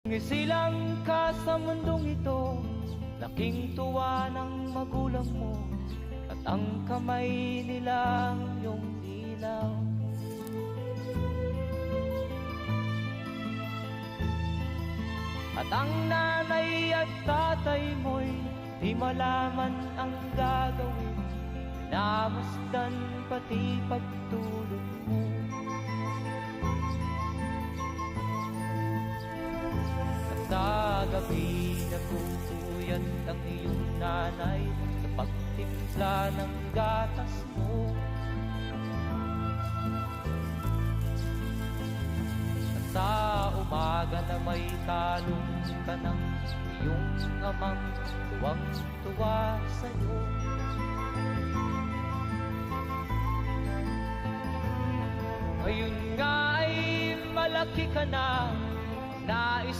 Ngisilang ka sa mundong ito, laking tuwa ng magulang mo, at ang kamay nila iyong ilaw. At ang nanay at tatay mo'y di malaman ang gagawin, namasdan pati pagtulog mo. At sa gabi nagpupuyat ang iyong nanay sa pagtimpla ng gatas mo. At sa umaga na may talong ka ng iyong amang tuwang-tuwa sa'yo. Ngayon nga ay malaki ka na, nais